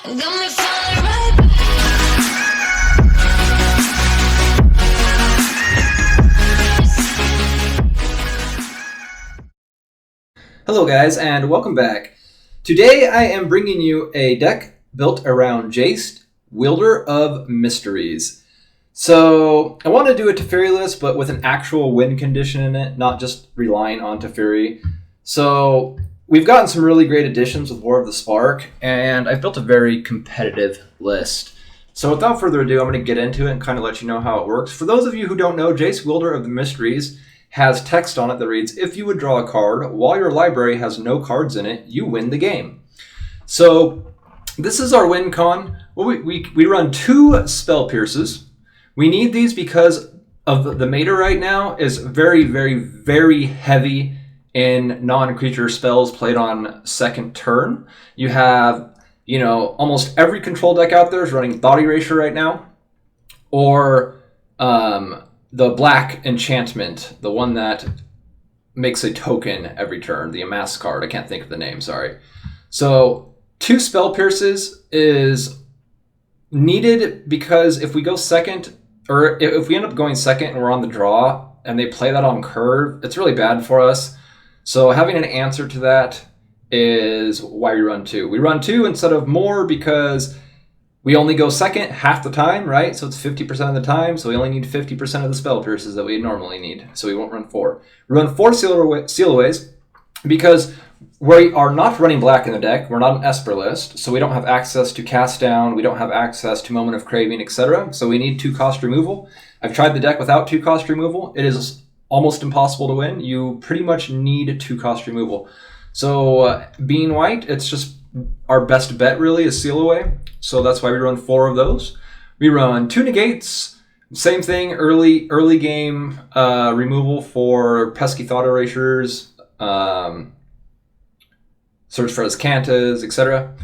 Got me falling right back. Hello guys, and welcome back. Today I am bringing you a deck built around Jace, Wielder of Mysteries. So I want to do a Teferi list, but with an actual win condition in it, not just relying on Teferi. So we've gotten some really great additions with War of the Spark, and I've built a very competitive list. So without further ado, I'm going to get into it and kind of let you know how it works. For those of you who don't know, Jace, Wielder of the Mysteries has text on it that reads, if you would draw a card while your library has no cards in it, you win the game. So this is our win con. Well, we run 2 Spell Pierces. We need these because of the meta right now is very, very, very heavy in non-creature spells played on second turn. You have, almost every control deck out there is running Thought Erasure right now, or the black enchantment, the one that makes a token every turn, the amass card. I can't think of the name, sorry. So 2 Spell Pierces is needed because if we go second, or if we end up going second and we're on the draw and they play that on curve, it's really bad for us. So having an answer to that is why we run 2. We run 2 instead of more because we only go second half the time, right? So it's 50% of the time, so we only need 50% of the Spell Pierces that we normally need, so we won't run 4. We run 4 Sealaways because we are not running black in the deck. We're not an Esper list, so we don't have access to Cast Down, we don't have access to Moment of Craving, etc. So we need 2 cost removal. I've tried the deck without 2 cost removal. It is almost impossible to win. You pretty much need 2 cost removal. So being white, it's just our best bet really is Seal Away. So that's why we run 4 of those. We run 2 Negates. Same thing, early game removal for pesky Thought Erasures, search for Azcantas, etc.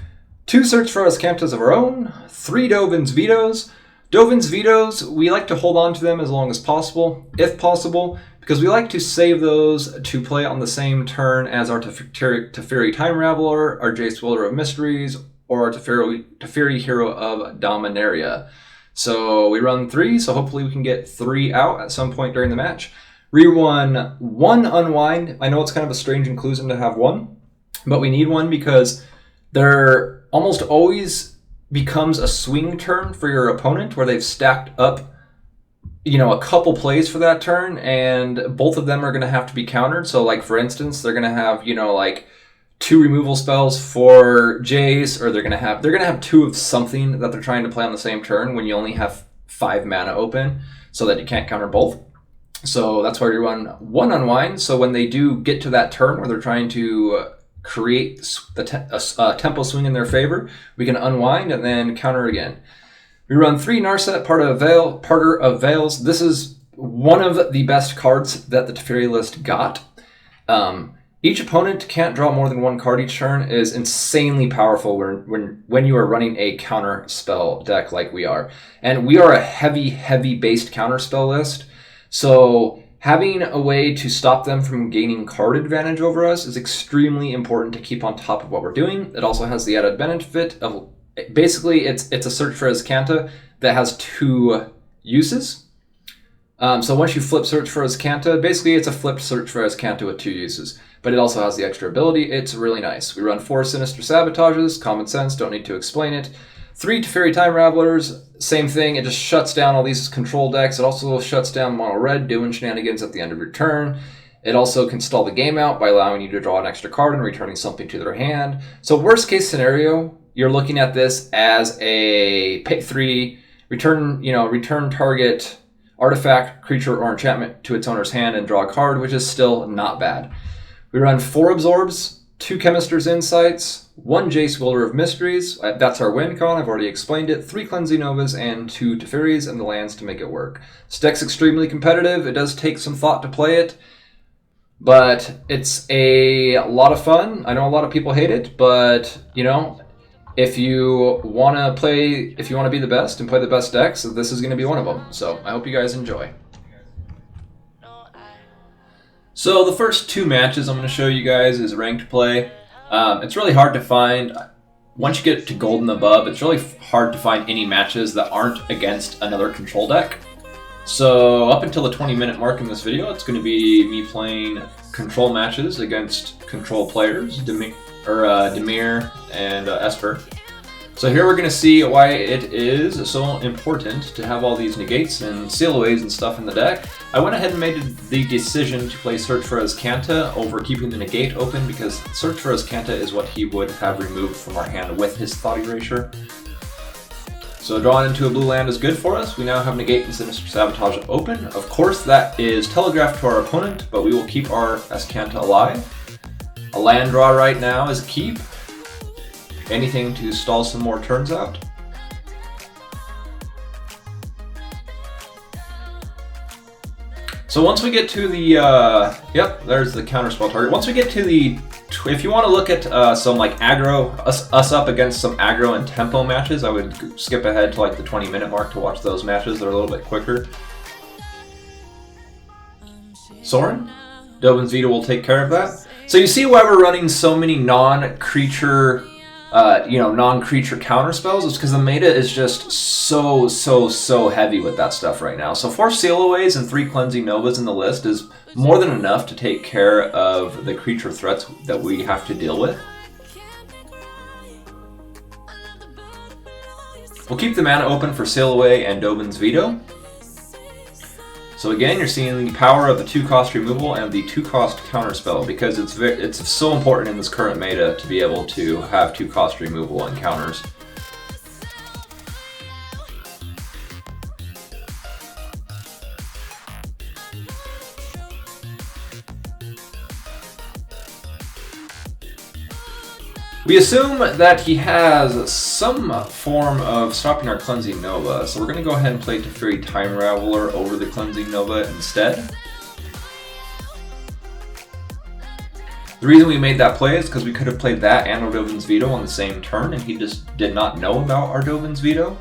2 search for Azcantas of our own. 3 Dovin's Vetoes. Dovin's Vetoes, we like to hold on to them as long as possible, if possible, because we like to save those to play on the same turn as our Teferi Time Raveler, our Jace Wielder of Mysteries, or our Teferi Hero of Dominaria. So we run 3, so hopefully we can get 3 out at some point during the match. We run 1 Unwind. I know it's kind of a strange inclusion to have 1, but we need 1 because there almost always becomes a swing turn for your opponent where they've stacked up a couple plays for that turn, and both of them are going to have to be countered. So like for instance, they're going to have 2 removal spells for Jace, or they're going to have 2 of something that they're trying to play on the same turn when you only have 5 mana open, so that you can't counter both. So that's why we run 1 Unwind, so when they do get to that turn where they're trying to create a tempo swing in their favor, we can unwind and then counter again. We run 3 Narset, Parter of Veils. This is one of the best cards that the Teferi list got. Each opponent can't draw more than 1 card each turn is insanely powerful when you are running a counter spell deck like we are. And we are a heavy based counter spell list. So having a way to stop them from gaining card advantage over us is extremely important to keep on top of what we're doing. It also has the added benefit of, basically, it's a search for Azcanta that has 2 uses. So once you flip search for Azcanta, basically it's a flipped search for Azcanta with 2 uses. But it also has the extra ability. It's really nice. We run 4 Sinister Sabotages, common sense, don't need to explain it. 3 Teferi Time Ravelers, same thing, it just shuts down all these control decks. It also shuts down mono red, doing shenanigans at the end of your turn. It also can stall the game out by allowing you to draw an extra card and returning something to their hand. So worst case scenario, you're looking at this as a pick 3, return target artifact, creature, or enchantment to its owner's hand and draw a card, which is still not bad. We run 4 Absorbs, 2 Chemister's Insights, 1 Jace Wielder of Mysteries. That's our win con, I've already explained it. 3 Cleansing Novas and 2 Teferis and the lands to make it work. This deck's extremely competitive. It does take some thought to play it, but it's a lot of fun. I know a lot of people hate it, but if you want to be the best and play the best decks, this is going to be one of them. So I hope you guys enjoy. So the first 2 matches I'm going to show you guys is ranked play. It's really hard to find once you get to gold and above, it's really hard to find any matches that aren't against another control deck. So up until the 20-minute mark in this video, it's going to be me playing control matches against control players, Dimir and Esper. So here we're going to see why it is so important to have all these negates and seal-aways and stuff in the deck. I went ahead and made the decision to play Search for Azcanta over keeping the negate open because Search for Azcanta is what he would have removed from our hand with his Thought Erasure. So drawing into a blue land is good for us. We now have Negate and Sinister Sabotage open. Of course that is telegraphed to our opponent, but we will keep our Azcanta alive. A land draw right now is a keep. Anything to stall some more turns out. So once we get to the, yep, there's the counterspell target. Once we get to the, if you want to look at some like aggro, us up against some aggro and tempo matches, I would skip ahead to like the 20-minute mark to watch those matches. They're a little bit quicker. Soren, Dovin's Veto will take care of that. So you see why we're running so many non-creature non-creature counter spells. It's because the meta is just so heavy with that stuff right now. So 4 Seal-Aways and 3 Cleansing Novas in the list is more than enough to take care of the creature threats that we have to deal with. We'll keep the mana open for Seal-Away and Dovin's Veto. So again, you're seeing the power of the 2-cost removal and the 2-cost counterspell because it's so important in this current meta to be able to have 2-cost removal and counters. We assume that he has some form of stopping our Cleansing Nova, so we're going to go ahead and play Teferi Time Raveler over the Cleansing Nova instead. The reason we made that play is because we could have played that and our Dovin's Veto on the same turn, and he just did not know about our Dovin's Veto.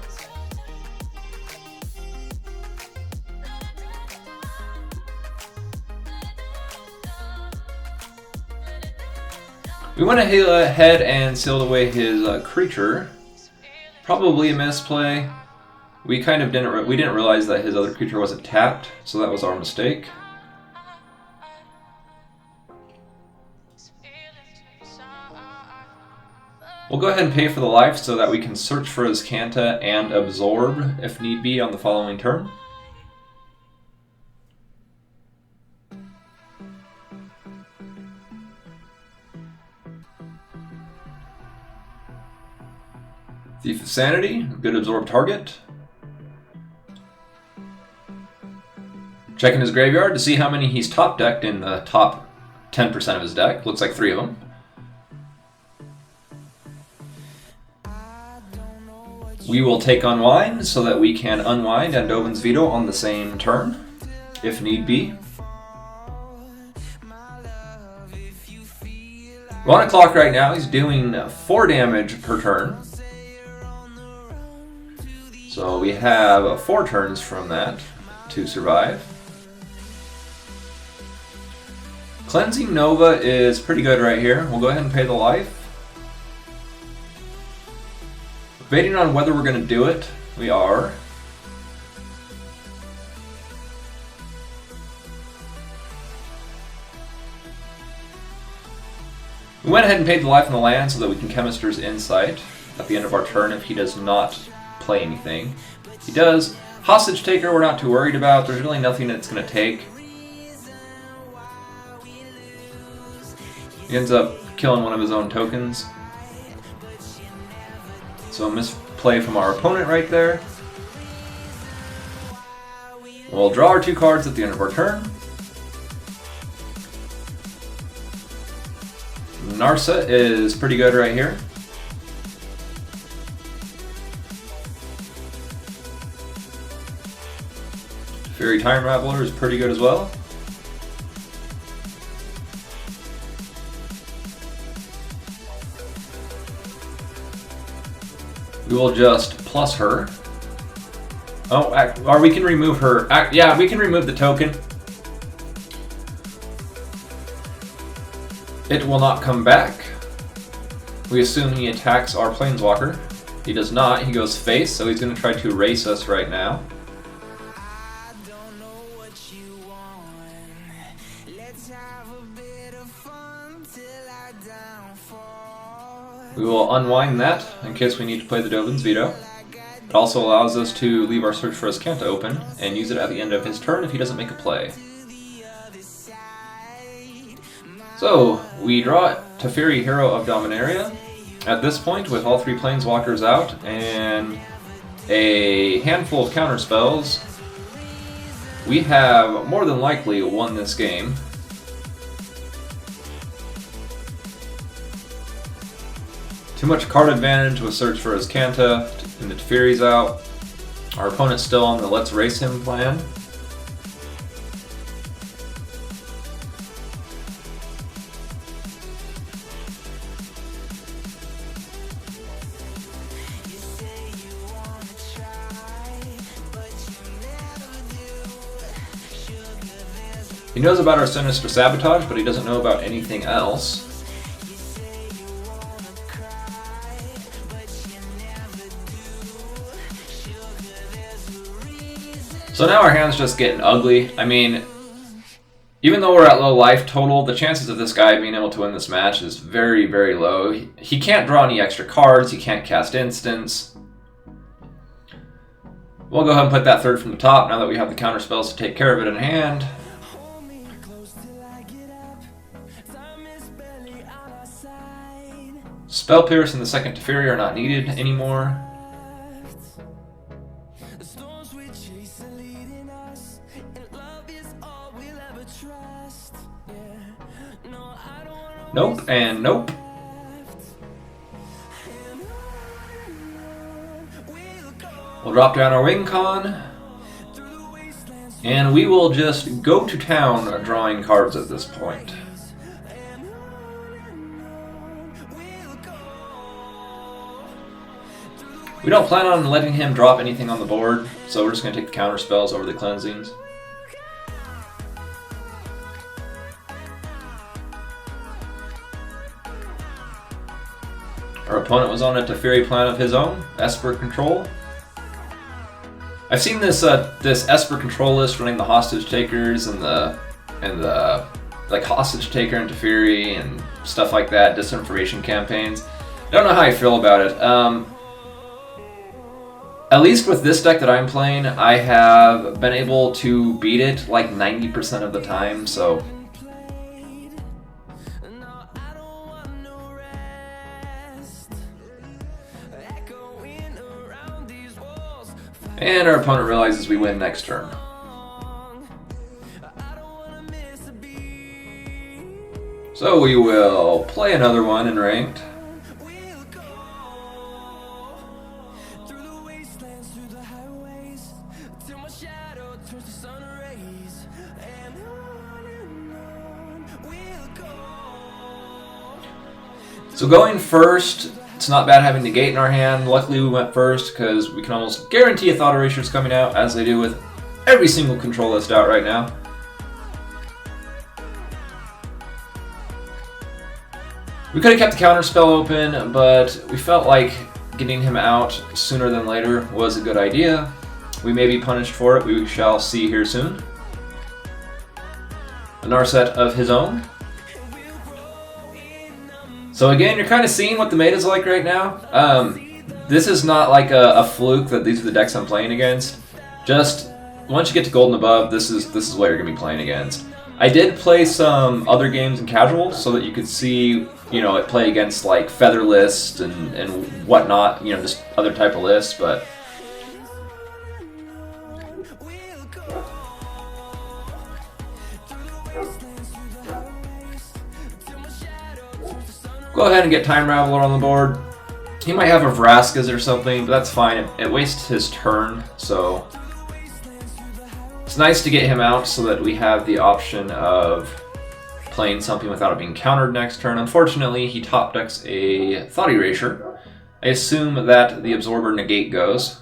We went ahead and sealed away his creature. Probably a misplay. We kind of didn't realize that his other creature wasn't tapped, so that was our mistake. We'll go ahead and pay for the life so that we can search for Azcanta and absorb if need be on the following turn. Thief of Sanity, good absorb target. Checking his graveyard to see how many he's top decked in the top 10% of his deck. Looks like 3 of them. We will take Unwind so that we can unwind and Dovin's Veto on the same turn, if need be. We're on a clock right now. He's doing 4 damage per turn. So we have 4 turns from that to survive. Cleansing Nova is pretty good right here. We'll go ahead and pay the life. Debating on whether we're going to do it. We are. We went ahead and paid the life on the land so that we can Chemister's Insight at the end of our turn if he does not play anything. He does. Hostage Taker we're not too worried about. There's really nothing it's going to take. He ends up killing one of his own tokens. So misplay from our opponent right there. We'll draw our 2 cards at the end of our turn. Narset is pretty good right here. Teferi Time Raveler is pretty good as well. We will just plus her. Oh, or we can remove her. Yeah, we can remove the token. It will not come back. We assume he attacks our Planeswalker. He does not, he goes face, so he's going to try to erase us right now. We will unwind that in case we need to play the Dovin's Veto. It also allows us to leave our search for Azcanta open and use it at the end of his turn if he doesn't make a play. So, we draw Teferi, Hero of Dominaria. At this point, with all 3 Planeswalkers out and a handful of counterspells, we have more than likely won this game. Too much card advantage with search for Azcanta, and the Teferi's out. Our opponent's still on the let's race him plan. He knows about our Sinister Sabotage, but he doesn't know about anything else. So now our hand's just getting ugly. I mean, even though we're at low life total, the chances of this guy being able to win this match is very, very low. He can't draw any extra cards, he can't cast instants. We'll go ahead and put that third from the top now that we have the counter spells to take care of it in hand. Spell Pierce and the second Teferi are not needed anymore. Nope and nope. We'll drop down our wing con, and we will just go to town drawing cards at this point. We don't plan on letting him drop anything on the board, so we're just going to take the counter spells over the cleansings. Our opponent was on a Teferi plan of his own, Esper Control. I've seen this this Esper Control list running the Hostage Takers and the like Hostage Taker and Teferi and stuff like that, disinformation campaigns. I don't know how I feel about it. At least with this deck that I'm playing, I have been able to beat it like 90% of the time, so. And our opponent realizes we win next turn. So we will play another one in ranked. So going first, it's not bad having Negate in our hand. Luckily we went first because we can almost guarantee a Thought Erasure is coming out, as they do with every single control list out right now. We could have kept the counter spell open, but we felt like getting him out sooner than later was a good idea. We may be punished for it, we shall see here soon. A Narset of his own. So again, you're kind of seeing what the meta's like right now. This is not like a fluke that these are the decks I'm playing against. Just once you get to gold and above, this is what you're gonna be playing against. I did play some other games in casual so that you could see, you know, it play against like Feather List and whatnot, you know, just other type of lists, but. Go ahead and get Time Raveler on the board. He might have a Vraska's or something, but that's fine. It wastes his turn, so it's nice to get him out so that we have the option of playing something without it being countered next turn. Unfortunately, he top decks a Thought Erasure. I assume that the Absorber Negate goes.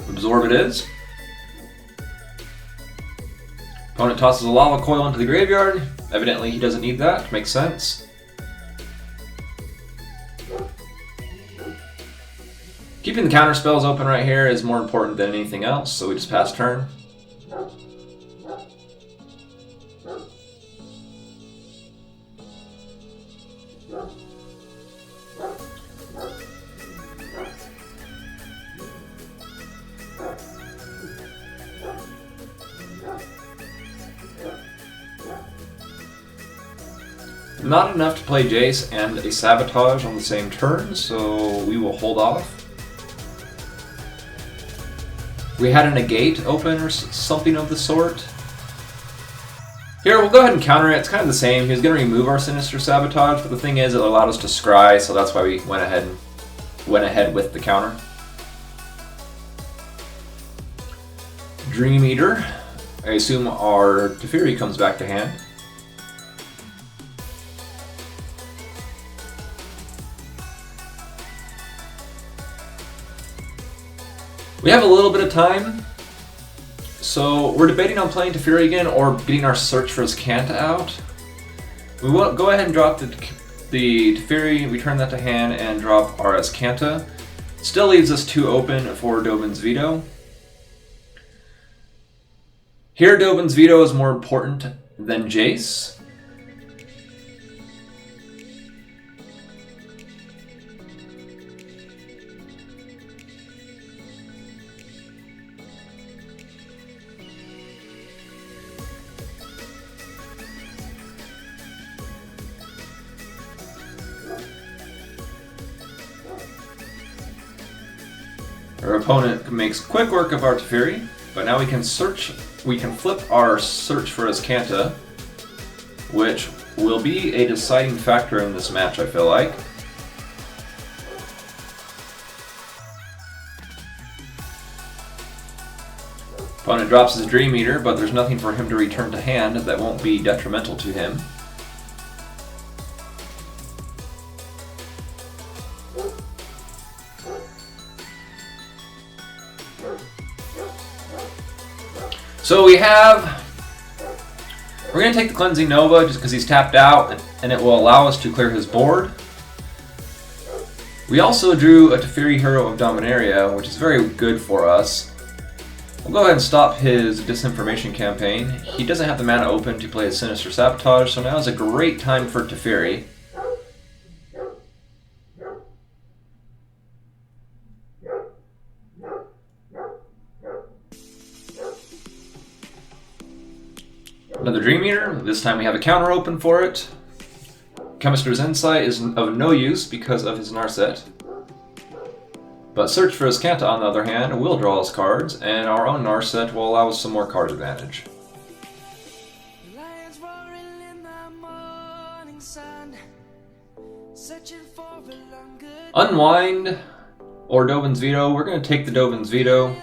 Absorb it is. Opponent tosses a lava coil into the graveyard. Evidently he doesn't need that, makes sense. Keeping the counter spells open right here is more important than anything else, so we just pass turn. Not enough to play Jace and a Sabotage on the same turn, so we will hold off. We had a Negate open or something of the sort. Here, we'll go ahead and counter it. It's kind of the same. He was going to remove our Sinister Sabotage, but the thing is, it allowed us to scry, so that's why we went ahead with the counter. Dream Eater. I assume our Teferi comes back to hand. We have a little bit of time, so we're debating on playing Teferi again or getting our search for Azcanta out. We will go ahead and drop the Teferi, return that to hand, and drop our Azcanta. Still leaves us 2 open for Dovin's Veto. Here, Dovin's Veto is more important than Jace. Our opponent makes quick work of our Teferi, but now we can flip our search for Azcanta, which will be a deciding factor in this match, I feel like. Opponent drops his Dream Eater, but there's nothing for him to return to hand that won't be detrimental to him. So we're going to take the Cleansing Nova just because he's tapped out, and it will allow us to clear his board. We also drew a Teferi Hero of Dominaria, which is very good for us. We'll go ahead and stop his Disinformation campaign. He doesn't have the mana open to play his Sinister Sabotage, so now is a great time for Teferi. Another Dream Eater. This time we have a counter open for it. Chemister's Insight is of no use because of his Narset. But Search for Azcanta, on the other hand, will draw us cards, and our own Narset will allow us some more card advantage. Unwind or Dovin's Veto. We're going to take the Dovin's Veto.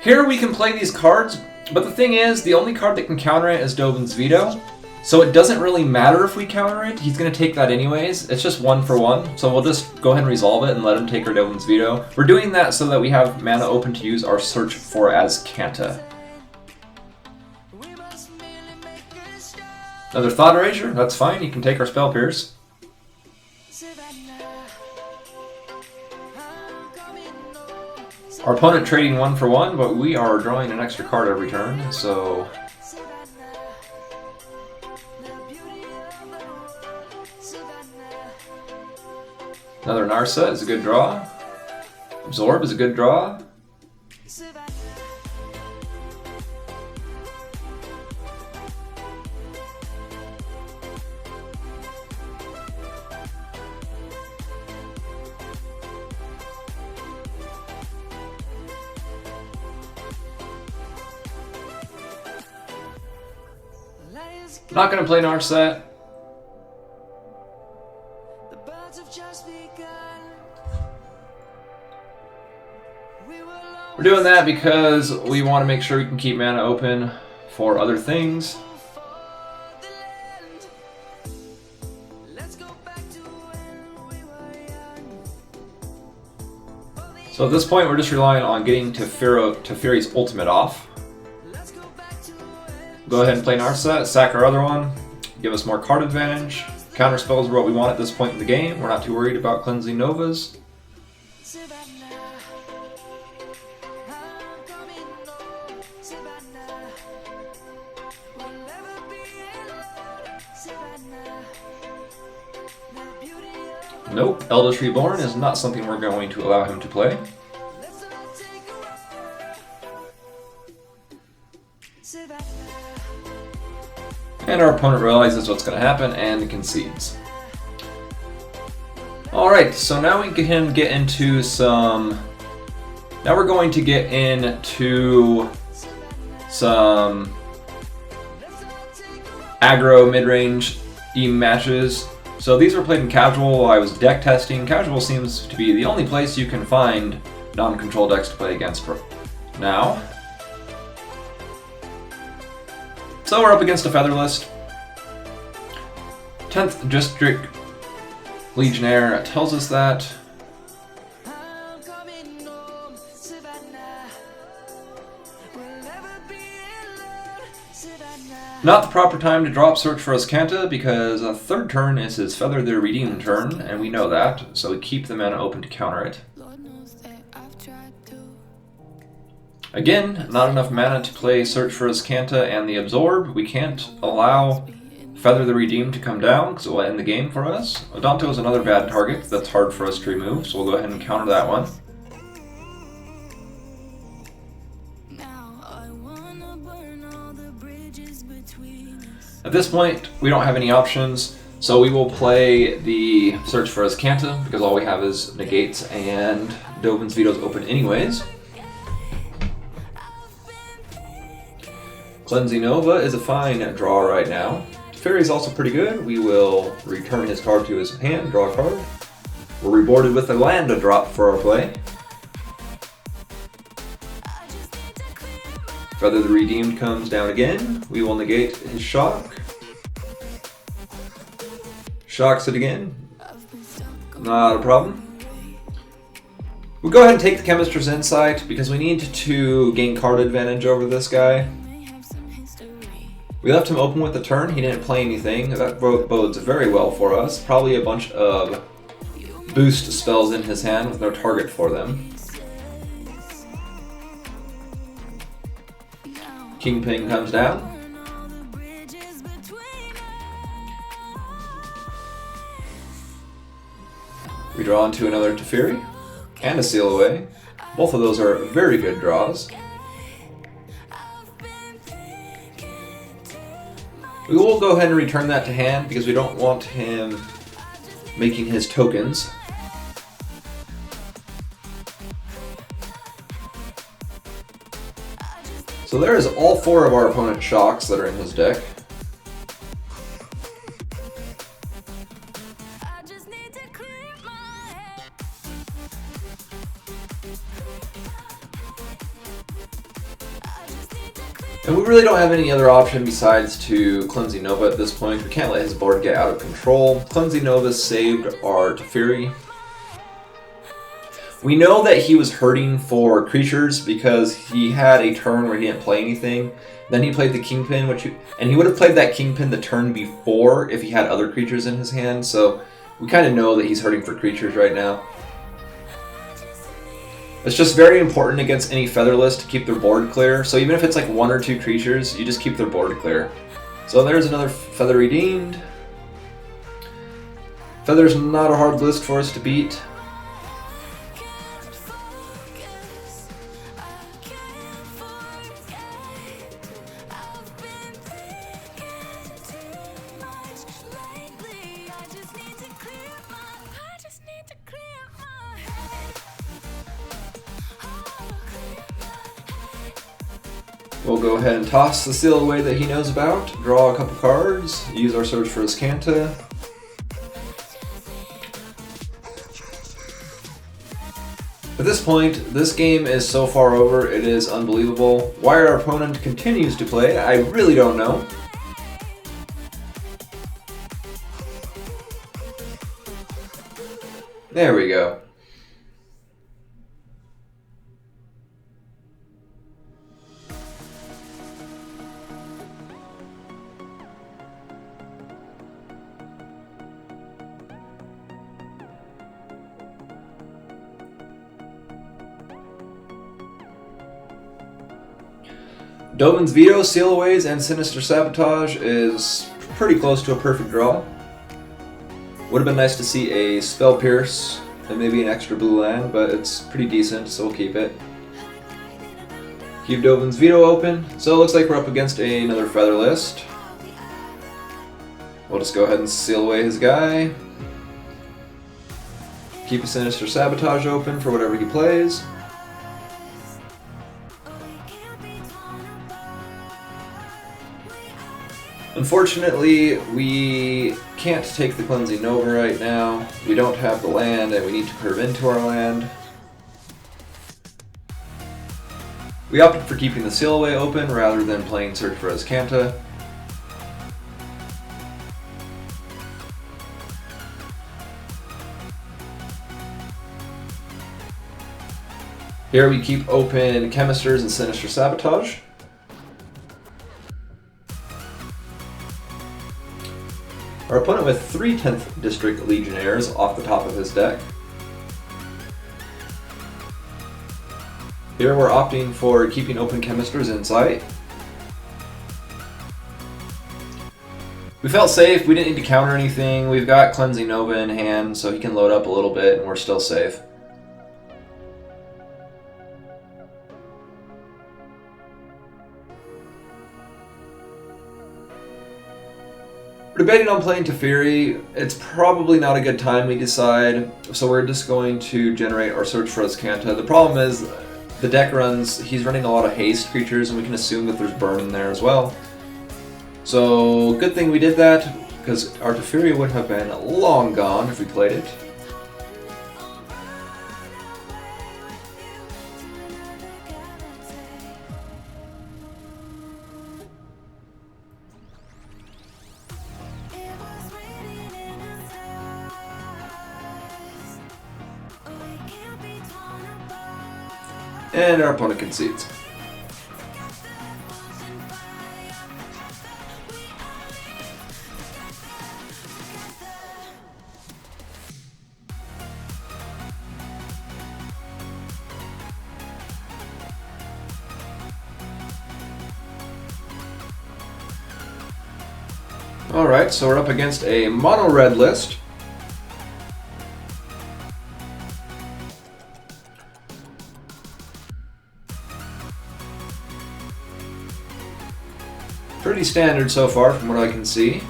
Here we can play these cards, but the thing is, the only card that can counter it is Dovin's Veto. So it doesn't really matter if we counter it, he's going to take that anyways. It's just 1 for 1, so we'll just go ahead and resolve it and let him take our Dovin's Veto. We're doing that so that we have mana open to use our Search for Azcanta. Another Thought Erasure, that's fine, he can take our Spell Pierce. Our opponent trading 1 for 1, but we are drawing an extra card every turn, so... Another Narset is a good draw. Absorb is a good draw. Not going to play Narset. We're doing that because we want to make sure we can keep mana open for other things. So at this point, we're just relying on getting Teferi's ultimate off. Go ahead and play Narset, sack our other one, give us more card advantage. Counter spells are what we want at this point in the game. We're not too worried about cleansing Novas. Nope, Eldritch Reborn is not something we're going to allow him to play. And our opponent realizes what's going to happen and concedes. Alright, so now we can get into some... Now we're going to get into some aggro mid-range matches. So these were played in casual while I was deck testing. Casual seems to be the only place you can find non-control decks to play against now. So we're up against a Featherlist. 10th District Legionnaire tells us that. Not the proper time to drop Search for Azcanta because a third turn is his Feather the Redeemed turn, and we know that, so we keep the mana open to counter it. Again, not enough mana to play Search for Azcanta and the Absorb. We can't allow Feather the Redeemed to come down because it will end the game for us. Odonto is another bad target that's hard for us to remove, so we'll go ahead and counter that one. At this point, we don't have any options, so we will play the Search for Azcanta because all we have is Negates and Dovin's Veto's open anyways. Cleansing Nova is a fine draw right now. Teferi is also pretty good. We will return his card to his hand, draw a card. We're rewarded with a land to drop for our play. Feather the Redeemed comes down again. We will negate his shock. Shocks it again. Not a problem. We'll go ahead and take the Chemister's Insight because we need to gain card advantage over this guy. We left him open with the turn. He didn't play anything. That bodes very well for us. Probably a bunch of boost spells in his hand with no target for them. Kingpin comes down. We draw into another Teferi and a Seal Away. Both of those are very good draws. We will go ahead and return that to hand because we don't want him making his tokens. So there is all four of our opponent's shocks that are in his deck. And we really don't have any other option besides to Cleansing Nova at this point. We can't let his board get out of control. Cleansing Nova saved our Teferi. We know that he was hurting for creatures because he had a turn where he didn't play anything. Then he played the Kingpin, and he would have played that Kingpin the turn before if he had other creatures in his hand. So we kind of know that he's hurting for creatures right now. It's just very important against any Featherless to keep their board clear. So even if it's like one or two creatures, you just keep their board clear. So there's another Feather Redeemed. Feather's not a hard list for us to beat. We'll go ahead and toss the Seal Away that he knows about, draw a couple cards, use our Search for Azcanta. At this point, this game is so far over, it is unbelievable. Why our opponent continues to play, I really don't know. There we go. Dovin's Veto, Sealaways, and Sinister Sabotage is pretty close to a perfect draw. Would have been nice to see a Spell Pierce and maybe an extra blue land, but it's pretty decent, so we'll keep it. Keep Dovin's Veto open. So it looks like we're up against another Feather list. We'll just go ahead and seal away his guy. Keep a Sinister Sabotage open for whatever he plays. Unfortunately, we can't take the Cleansing Nova right now. We don't have the land, and we need to curve into our land. We opted for keeping the Seal Away open rather than playing Search for Azcanta. Here we keep open Chemisters and Sinister Sabotage. Our opponent with 3 10th District Legionnaires off the top of his deck. Here we're opting for keeping open Chemisters in sight. We felt safe, we didn't need to counter anything. We've got Cleansing Nova in hand, so he can load up a little bit and we're still safe. We're debating on playing Teferi. It's probably not a good time, we decide, so we're just going to generate our Search for Azcanta. The problem is, the deck he's running a lot of haste creatures, and we can assume that there's burn in there as well. So, good thing we did that, because our Teferi would have been long gone if we played it. And our opponent concedes. Alright, so we're up against a mono-red list. Pretty standard so far from what I can see.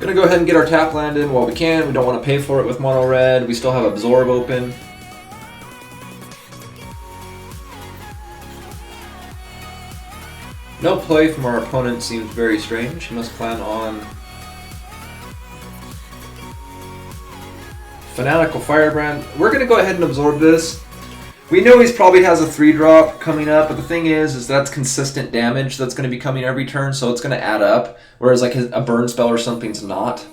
Gonna go ahead and get our tap land in while we can. We don't want to pay for it with mono red. We still have Absorb open. No play from our opponent seems very strange. He must plan on Fanatical Firebrand. We're going to go ahead and absorb this. We know he probably has a 3-drop coming up, but the thing is that's consistent damage that's going to be coming every turn, so it's going to add up, whereas like a burn spell or something's not.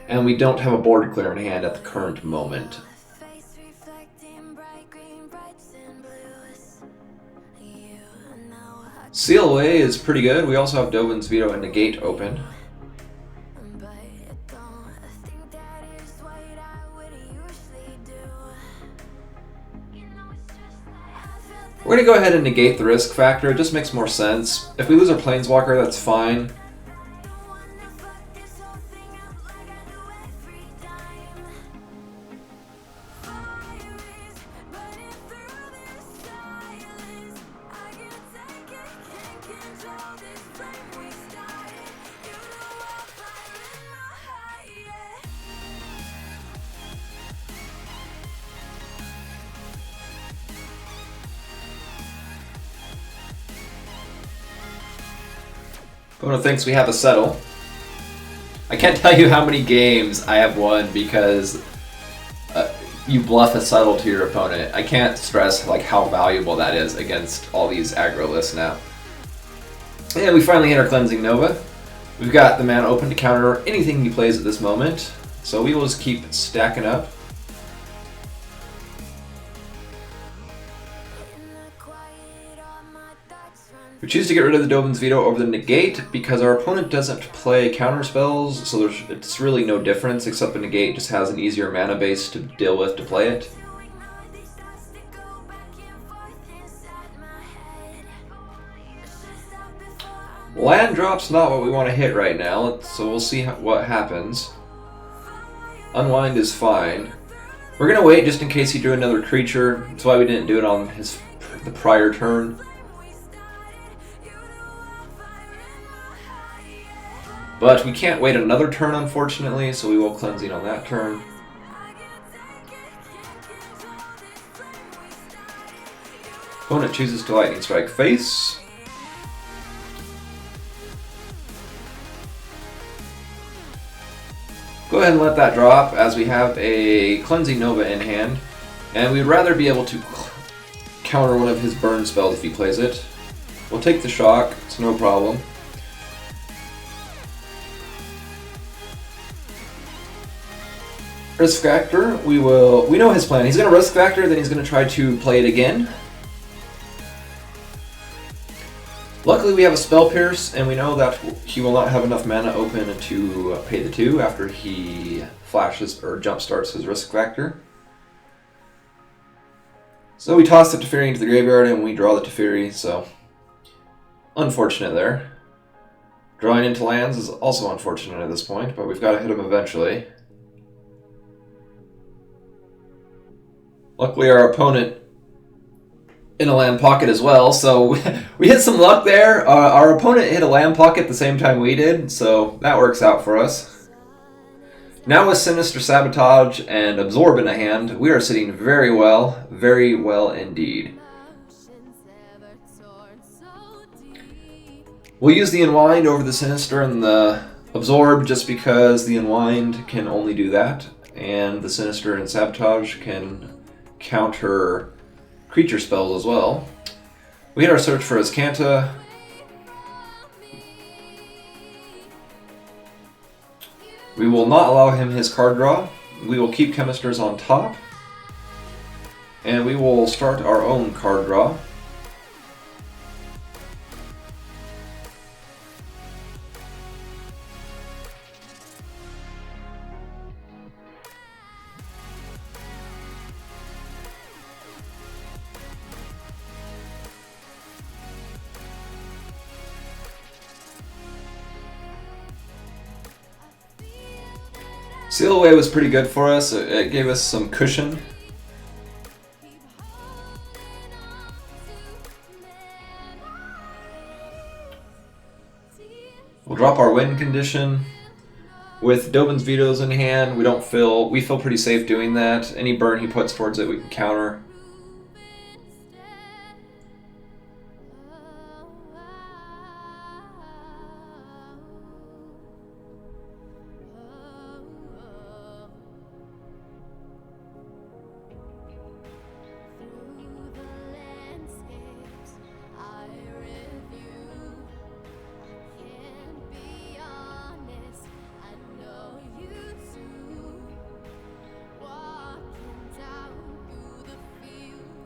And we don't have a board clear in hand at the current moment. Seal Away is pretty good. We also have Dovin's Veto and Negate open. We're going to go ahead and negate the risk factor. It just makes more sense. If we lose our Planeswalker, that's fine. Opponent thinks we have a settle. I can't tell you how many games I have won because you bluff a settle to your opponent. I can't stress like how valuable that is against all these aggro lists now. And we finally hit our Cleansing Nova. We've got the mana open to counter anything he plays at this moment, so we will just keep stacking up. We choose to get rid of the Dovin's Veto over the Negate because our opponent doesn't play counter spells, so it's really no difference, except the Negate just has an easier mana base to deal with to play it. Land drop's not what we want to hit right now, so we'll see what happens. Unwind is fine. We're going to wait just in case he drew another creature. That's why we didn't do it on the prior turn. But we can't wait another turn, unfortunately, so we will cleansing on that turn. Opponent chooses to Lightning Strike face. Go ahead and let that drop, as we have a Cleansing Nova in hand, and we'd rather be able to counter one of his burn spells if he plays it. We'll take the shock, it's no problem. Risk Factor, we know his plan. He's going to Risk Factor, then he's going to try to play it again. Luckily we have a Spell Pierce, and we know that he will not have enough mana open to pay the 2 after he flashes or jump starts his Risk Factor. So we toss the Teferi into the graveyard and we draw the Teferi, so unfortunate there. Drawing into lands is also unfortunate at this point, but we've got to hit him eventually. Luckily our opponent in a land pocket as well, so we hit some luck there. Our opponent hit a land pocket the same time we did, so that works out for us. Now with Sinister Sabotage and Absorb in a hand, we are sitting very well indeed. We'll use the Unwind over the Sinister and the Absorb just because the Unwind can only do that, and the Sinister and Sabotage can counter creature spells as well. We hit our search for Azcanta. We will not allow him his card draw. We will keep Chemisters on top. And we will start our own card draw. Seal Away was pretty good for us. It gave us some cushion. We'll drop our win condition. With Dovin's Vetoes in hand, we feel pretty safe doing that. Any burn he puts towards it, we can counter.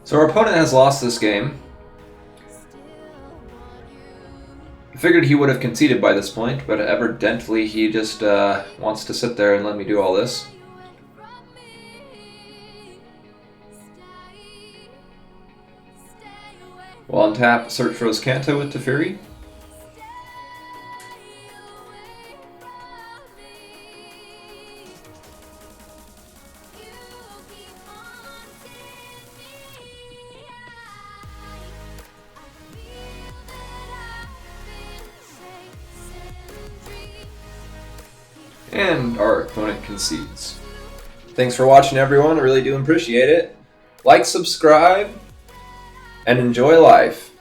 So our opponent has lost this game. I figured he would have conceded by this point, but evidently he just wants to sit there and let me do all this. We'll untap, search for Azcanta with Teferi. And our opponent concedes. Thanks for watching, everyone. I really do appreciate it. Like, subscribe, and enjoy life.